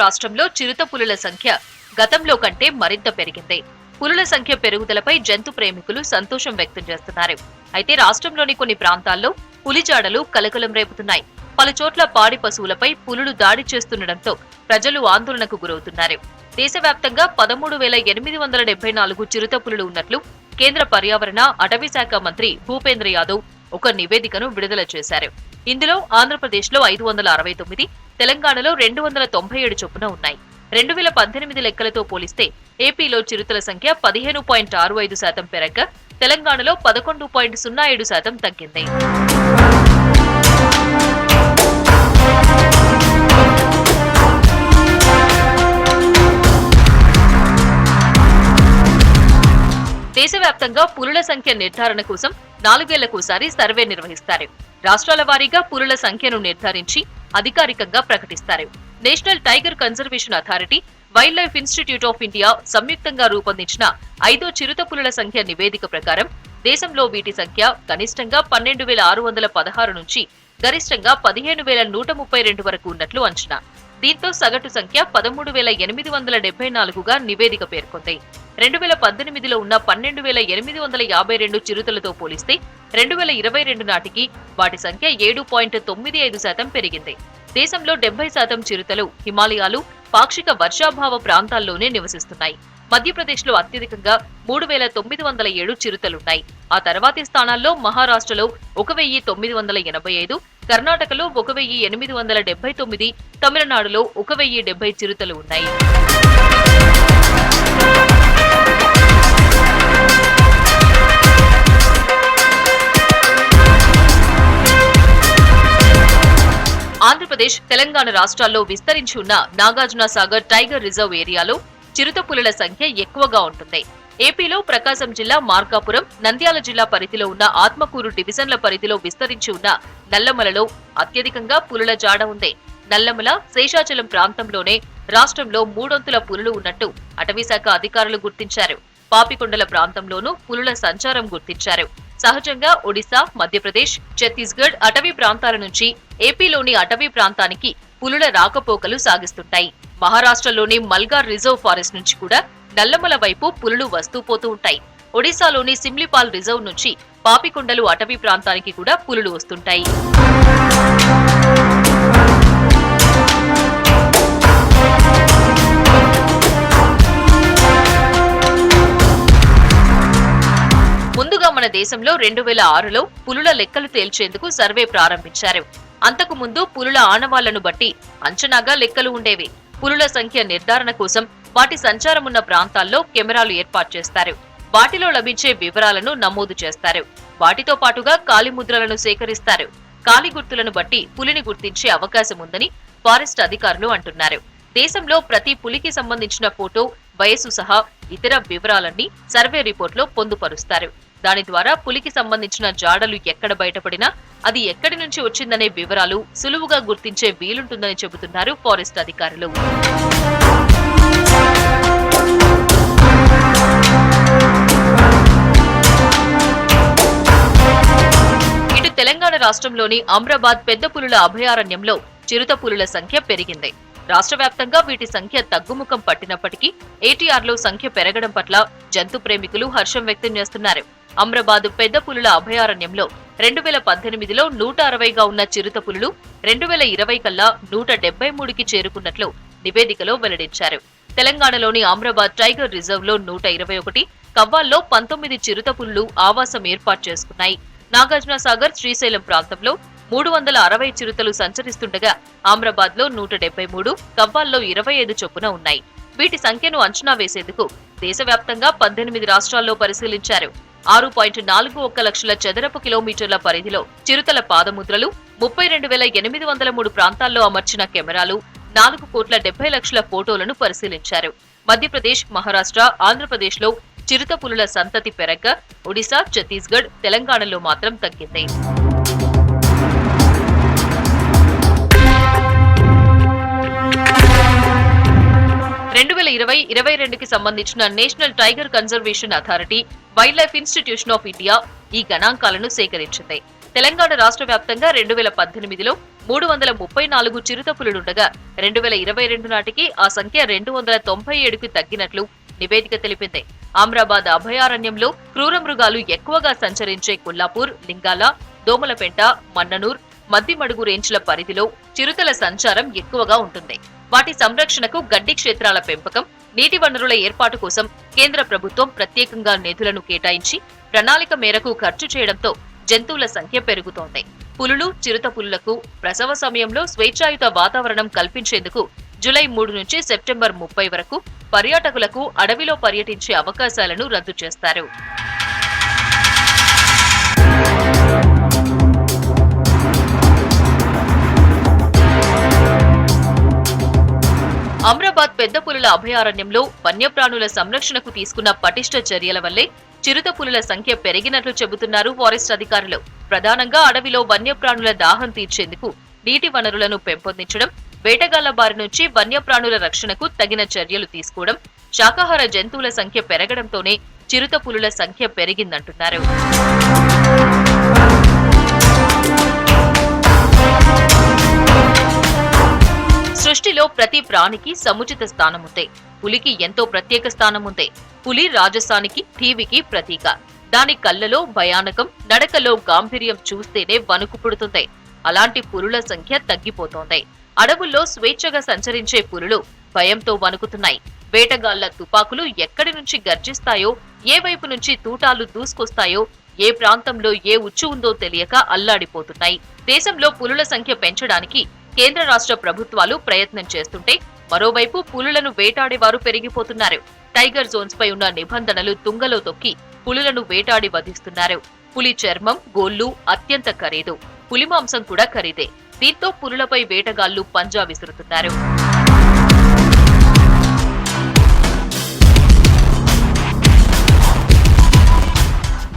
రాష్ట్రంలో చిరుత పులుల సంఖ్య గతంలో కంటే మరింత పెరిగింది. పులుల సంఖ్య పెరుగుదలపై జంతు ప్రేమికులు సంతోషం వ్యక్తం చేస్తున్నారు. అయితే రాష్ట్రంలోని కొన్ని ప్రాంతాల్లో పులిజాడలు కలకలం రేపుతున్నాయి. పలుచోట్ల పాడి పశువులపై పులులు దాడి చేస్తుండటంతో ప్రజలు ఆందోళనకు గురవుతున్నారు. దేశవ్యాప్తంగా 13,874 చిరుత పులులు ఉన్నట్లు కేంద్ర పర్యావరణ అటవీ శాఖ మంత్రి భూపేంద్ర యాదవ్ ఒక నివేదికను విడుదల చేశారు. ఇందులో ఆంధ్రప్రదేశ్లో 569, తెలంగాణలో 297 చొప్పున ఉన్నాయి. 2018 లెక్కలతో పోలిస్తే ఏపీలో చిరుతల సంఖ్య 15.65% పెరగగా తెలంగాణలో 11.07% తగ్గింది. దేశవ్యాప్తంగా పులుల సంఖ్య నిర్ధారణ కోసం 4 ఏళ్లకోసారి సర్వే నిర్వహిస్తారు. రాష్ట్రాల వారీగా పులుల సంఖ్యను నిర్ధారించి అధికారికంగా ప్రకటిస్తారు. National tiger conservation authority, wild life institute of India సంయుక్తంగా రూపొందించిన 5వ చిరుత పులుల సంఖ్య నివేదిక ప్రకారం దేశంలో వీటి సంఖ్య కనిష్టంగా 12,616 నుంచి గరిష్టంగా 15,132 వరకు ఉన్నట్లు అంచనా. దీంతో సగటు సంఖ్య 13,874గా నివేదిక పేర్కొంది. 2018లో ఉన్న 12,852 చిరుతలతో పోలిస్తే 2022 నాటికి వాటి సంఖ్య 7.95% పెరిగింది. దేశంలో 70% చిరుతలు హిమాలయాలు, పాక్షిక వర్షాభావ ప్రాంతాల్లోనే నివసిస్తున్నాయి. మధ్యప్రదేశ్లో అత్యధికంగా 3,907 చిరుతలున్నాయి. ఆ తర్వాతి స్థానాల్లో మహారాష్ట్రలో 1,985, కర్ణాటకలో 1,879, తమిళనాడులో 1,070 చిరుతలు ఉన్నాయి. ఆంధ్రప్రదేశ్, తెలంగాణ రాష్ట్రాల్లో విస్తరించి ఉన్న నాగార్జున సాగర్ టైగర్ రిజర్వ్ ఏరియాలో చిరుత పులుల సంఖ్య ఎక్కువగా ఉంటుంది. ఏపీలో ప్రకాశం జిల్లా మార్కాపురం, నంద్యాల జిల్లా పరిధిలో ఉన్న ఆత్మకూరు డివిజన్ల పరిధిలో విస్తరించి ఉన్న నల్లమలలో అత్యధికంగా పులుల జాడ ఉంది. నల్లమల, శేషాచలం ప్రాంతంలోనే రాష్ట్రంలో 3 పులులు ఉన్నట్టు అటవీశాఖ అధికారులు గుర్తించారు. పాపికొండల ప్రాంతంలోనూ పులుల సంచారం గుర్తించారు. సహజంగా ఒడిశా, మధ్యప్రదేశ్, ఛత్తీస్గఢ్ అటవీ ప్రాంతాల నుంచి ఏపీలోని అటవీ ప్రాంతానికి పులుల రాకపోకలు సాగిస్తుంటాయి. మహారాష్ట్రలోని మల్గార్ రిజర్వ్ ఫారెస్ట్ నుంచి కూడా నల్లమల వైపు పులులు వస్తూ పోతూ ఉంటాయి. ఒడిశాలోని సిమ్లిపాల్ రిజర్వ్ నుంచి పాపికొండలు అటవీ ప్రాంతానికి కూడా పులులు వస్తుంటాయి. ముందుగా మన దేశంలో 2006లో పులుల లెక్కలు తేల్చేందుకు సర్వే ప్రారంభించారు. అంతకు ముందు పులుల ఆనవాళ్లను బట్టి అంచనాగా లెక్కలు ఉండేవి. పులుల సంఖ్య నిర్ధారణ కోసం వాటి సంచారమున్న ప్రాంతాల్లో కెమెరాలు ఏర్పాటు చేస్తారు. వాటిలో లభించే వివరాలను నమోదు చేస్తారు. వాటితో పాటుగా కాలిముద్రలను సేకరిస్తారు. కాలి గుర్తులను బట్టి పులిని గుర్తించే అవకాశం ఉందని ఫారెస్ట్ అధికారులు అంటున్నారు. దేశంలో ప్రతి పులికి సంబంధించిన ఫోటో, వయస్సు సహా ఇతర వివరాలన్నీ సర్వే రిపోర్టులో పొందుపరుస్తారు. దాని ద్వారా పులికి సంబంధించిన జాడలు ఎక్కడ బయటపడినా అది ఎక్కడి నుంచి వచ్చిందనే వివరాలు సులువుగా గుర్తించే వీలుంటుందని చెబుతున్నారు ఫారెస్ట్ అధికారులు. ఇటు తెలంగాణ రాష్ట్రంలోని అమ్రాబాద్ పెద్ద పులుల అభయారణ్యంలో చిరుత పులుల సంఖ్య పెరిగింది. రాష్ట్ర వ్యాప్తంగా వీటి సంఖ్య తగ్గుముఖం పట్టినప్పటికీ ఏటీఆర్లో సంఖ్య పెరగడం పట్ల జంతు ప్రేమికులు హర్షం వ్యక్తం చేస్తున్నారు. అమ్రాబాద్ పెద్ద పులుల అభయారణ్యంలో 2018లో 160గా ఉన్న చిరుత పులులు 2020 కల్లా 173కి చేరుకున్నట్లు నివేదికలో వెల్లడించారు. తెలంగాణలోని అమ్రాబాద్ టైగర్ రిజర్వ్ లో 121, కవ్వాల్లో 19 చిరుత పులులు ఆవాసం ఏర్పాటు చేసుకున్నాయి. నాగార్జున సాగర్, శ్రీశైలం ప్రాంతంలో 360 చిరుతలు సంచరిస్తుండగా ఆమ్రాబాద్ లో 173, కవ్వాల్లో 25 చొప్పున ఉన్నాయి. వీటి సంఖ్యను అంచనా వేసేందుకు దేశవ్యాప్తంగా 18 రాష్ట్రాల్లో పరిశీలించారు. 6.41 లక్షల చదరపు కిలోమీటర్ల పరిధిలో చిరుతల పాదముద్రలు, 32,803 ప్రాంతాల్లో అమర్చిన కెమెరాలు, 4,70,00,000 ఫోటోలను పరిశీలించారు. మధ్యప్రదేశ్, మహారాష్ట్ర, ఆంధ్రప్రదేశ్లో చిరుత పులుల సంతతి పెరగ్గా ఒడిశా, ఛత్తీస్గఢ్, తెలంగాణలో మాత్రం తగ్గింది. 2020-22కి సంబంధించిన national tiger conservation authority, wild life institution of India ఈ గణాంకాలను సేకరించింది. తెలంగాణ రాష్ట్ర వ్యాప్తంగా 2018లో 334 చిరుతపులులుండగా 2022 నాటికి ఆ సంఖ్య 297కు తగ్గినట్లు నివేదిక తెలిపింది. అమ్రాబాద్ అభయారణ్యంలో క్రూర మృగాలు ఎక్కువగా సంచరించే కొల్లాపూర్, లింగాల, దోమలపెంట, మన్ననూర్, మద్దిమడుగు రేంజ్ల పరిధిలో చిరుతల సంచారం ఎక్కువగా ఉంటుంది. వాటి సంరక్షణకు గడ్డి క్షేత్రాల పెంపకం, నీటి వనరుల ఏర్పాటు కోసం కేంద్ర ప్రభుత్వం ప్రత్యేకంగా నిధులను కేటాయించి ప్రణాళిక మేరకు ఖర్చు చేయడంతో జంతువుల సంఖ్య పెరుగుతోంది. పులులు, చిరుత పులులకు ప్రసవ సమయంలో స్వేచ్ఛాయుత వాతావరణం కల్పించేందుకు జూలై 3 నుంచి సెప్టెంబర్ 30 వరకు పర్యాటకులకు అడవిలో పర్యటించే అవకాశాలను రద్దు చేస్తారు. అమ్రాబాద్ పెద్ద పులుల అభయారణ్యంలో వన్యప్రాణుల సంరక్షణకు తీసుకున్న పటిష్ట చర్యల వల్లే చిరుత పులుల సంఖ్య పెరిగినట్లు చెబుతున్నారు ఫారెస్ట్ అధికారులు. ప్రధానంగా అడవిలో వన్యప్రాణుల దాహం తీర్చేందుకు నీటి వనరులను పెంపొందించడం, వేటగాళ్ల బారి నుంచి వన్యప్రాణుల రక్షణకు తగిన చర్యలు తీసుకోవడం, శాకాహార జంతువుల సంఖ్య పెరగడంతోనే చిరుత పులుల సంఖ్య పెరిగిందంటున్నారు. సృష్టిలో ప్రతి ప్రాణికి సముచిత స్థానముంది. పులికి ఎంతో ప్రత్యేక స్థానముంది. పులి రాజసానికి, ఠీవికి ప్రతీక. దాని కళ్ళలో భయానకం, నడకలో గాంభీర్యం చూస్తేనే వణుకు పుడుతుంది. అలాంటి పులుల సంఖ్య తగ్గిపోతోంది. అడవుల్లో స్వేచ్ఛగా సంచరించే పులులు భయంతో వణుకుతున్నాయి. వేటగాళ్ల తుపాకులు ఎక్కడి నుంచి గర్జిస్తాయో, ఏ వైపు నుంచి తూటాలు దూసుకొస్తాయో, ఏ ప్రాంతంలో ఏ ఉచ్చు ఉందో తెలియక అల్లాడిపోతున్నాయి. దేశంలో పులుల సంఖ్య పెంచడానికి కేంద్ర రాష్ట్ర ప్రభుత్వాలు ప్రయత్నం చేస్తుంటే మరోవైపు పులులను వేటాడేవారు పెరిగిపోతున్నారు. టైగర్ జోన్స్ పై ఉన్న నిబంధనలు తుంగలో తొక్కి పులులను వేటాడి వధిస్తున్నారు. పులి చర్మం, గోళ్లు అత్యంత ఖరీదు. పులి మాంసం కూడా ఖరీదే. దీంతో పులులపై వేటగాళ్లు పంజా విసురుతున్నారు.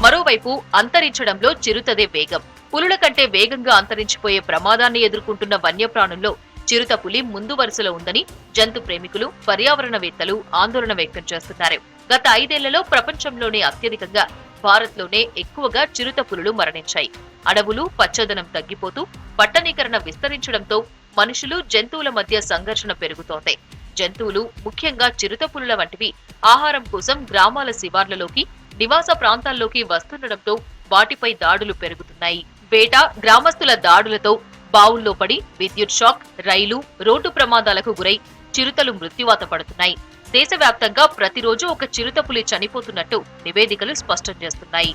మరోవైపు అంతరించడంలో చిరుతదే వేగం. పులుల కంటే వేగంగా అంతరించిపోయే ప్రమాదాన్ని ఎదుర్కొంటున్న వన్యప్రాణుల్లో చిరుత పులి ముందు వరుసలో ఉందని జంతు ప్రేమికులు, పర్యావరణవేత్తలు ఆందోళన వ్యక్తం చేస్తున్నారు. గత 5 ఏళ్లలో ప్రపంచంలోనే అత్యధికంగా, భారత్లోనే ఎక్కువగా చిరుత పులులు మరణించాయి. అడవులు పచ్చదనం తగ్గిపోతూ పట్టణీకరణ విస్తరించడంతో మనుషులు, జంతువుల మధ్య సంఘర్షణ పెరుగుతోంది. జంతువులు, ముఖ్యంగా చిరుత పులుల వంటివి ఆహారం కోసం గ్రామాల శివార్లలోకి, నివాస ప్రాంతాల్లోకి వస్తుండటంతో వాటిపై దాడులు పెరుగుతున్నాయి. వేట, గ్రామస్తుల దాడులతో బావుల్లో పడి విద్యుత్ షాక్, రైలు, రోడ్డు ప్రమాదాలకు గురై చిరుతలు మృత్యువాత పడుతున్నాయి. దేశవ్యాప్తంగా ప్రతిరోజు ఒక చిరుతపులి చనిపోతున్నట్టు నివేదికలు స్పష్టం చేస్తున్నాయి.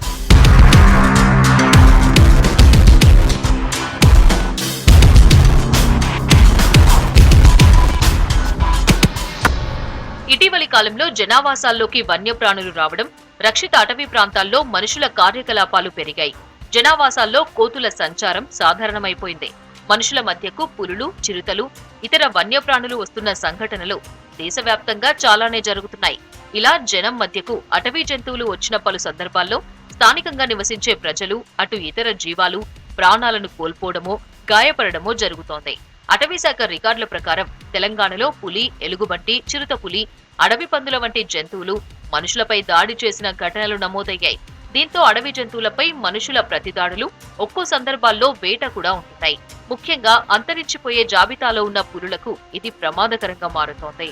ఇటీవలి కాలంలో జనావాసాల్లోకి వన్యప్రాణులు రావడం, రక్షిత అటవీ ప్రాంతాల్లో మనుషుల కార్యకలాపాలు పెరిగాయి. జనావాసాల్లో కోతుల సంచారం సాధారణమైపోయింది. మనుషుల మధ్యకు పులులు, చిరుతలు, ఇతర వన్యప్రాణులు వస్తున్న సంఘటనలు దేశవ్యాప్తంగా చాలానే జరుగుతున్నాయి. ఇలా జనం మధ్యకు అటవీ జంతువులు వచ్చిన పలు సందర్భాల్లో స్థానికంగా నివసించే ప్రజలు, అటు ఇతర జీవాలు ప్రాణాలను కోల్పోవడమో, గాయపడమో జరుగుతోంది. అటవీశాఖ రికార్డుల ప్రకారం తెలంగాణలో పులి, ఎలుగుబంటి, చిరుతపులి, అడవి పందుల వంటి జంతువులు మనుషులపై దాడి చేసిన ఘటనలు నమోదయ్యాయి. దీంతో అడవి జంతువులపై మనుషుల ప్రతిదాడులు, ఒక్కో సందర్భాల్లో వేట కూడా ఉంటున్నాయి. ముఖ్యంగా అంతరించిపోయే జాబితాలో ఉన్న పులులకు ఇది ప్రమాదకరంగా మారుతోంది.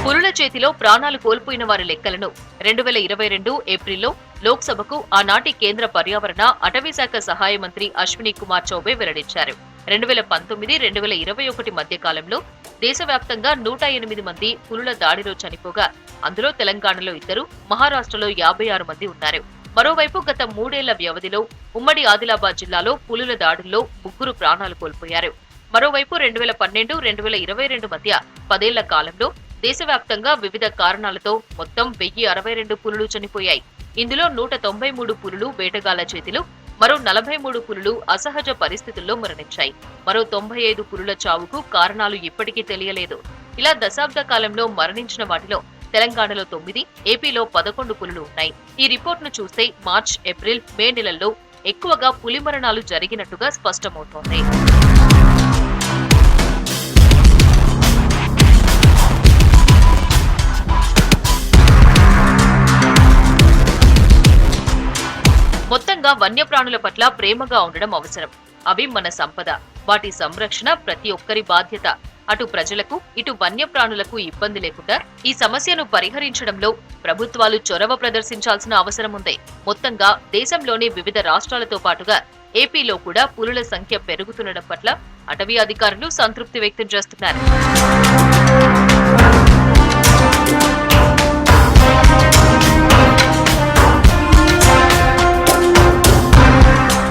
పులుల చేతిలో ప్రాణాలు కోల్పోయిన వారి లెక్కలను 2022 ఏప్రిల్లో లోక్సభకు ఆనాటి కేంద్ర పర్యావరణ, అటవీశాఖ సహాయ మంత్రి అశ్విని కుమార్ చౌబే వెల్లడించారు. 2019-2021 మధ్య కాలంలో దేశవ్యాప్తంగా 108 మంది పులుల దాడిలో చనిపోగా అందులో తెలంగాణలో 2, మహారాష్ట్రలో 56 మంది ఉన్నారు. మరోవైపు గత 3 ఏళ్ల వ్యవధిలో ఉమ్మడి ఆదిలాబాద్ జిల్లాలో పులుల దాడుల్లో 3 ప్రాణాలు కోల్పోయారు. మరోవైపు 2012-2022 మధ్య 10 ఏళ్ల కాలంలో దేశవ్యాప్తంగా వివిధ కారణాలతో మొత్తం 1062 పులులు చనిపోయాయి. ఇందులో 193 పులులు వేటగాళ్ల చేతిలో, మరో 43 పులులు అసహజ పరిస్థితుల్లో మరణించాయి. మరో 95 పులుల చావుకు కారణాలు ఇప్పటికీ తెలియలేదు. ఇలా దశాబ్ద కాలంలో మరణించిన వాటిలో తెలంగాణలో 9, ఏపీలో 11 పులులు ఉన్నాయి. ఈ రిపోర్ట్ను చూస్తే మార్చ్, ఏప్రిల్, మే నెలల్లో ఎక్కువగా పులి మరణాలు జరిగినట్టుగా స్పష్టమవుతోంది. మొత్తంగా వన్యప్రాణుల పట్ల ప్రేమగా ఉండడం అవసరం. అవి మన సంపద. వాటి సంరక్షణ ప్రతి ఒక్కరి బాధ్యత. అటు ప్రజలకు, ఇటు వన్యప్రాణులకు ఇబ్బంది లేకుండా ఈ సమస్యను పరిహరించడంలో ప్రభుత్వాలు చొరవ ప్రదర్శించాల్సిన అవసరం ఉంది. మొత్తంగా దేశంలోని వివిధ రాష్ట్రాలతో పాటుగా ఏపీలో కూడా పులుల సంఖ్య పెరుగుతుండడం పట్ల అటవీ అధికారులు సంతృప్తి వ్యక్తం చేస్తున్నారు.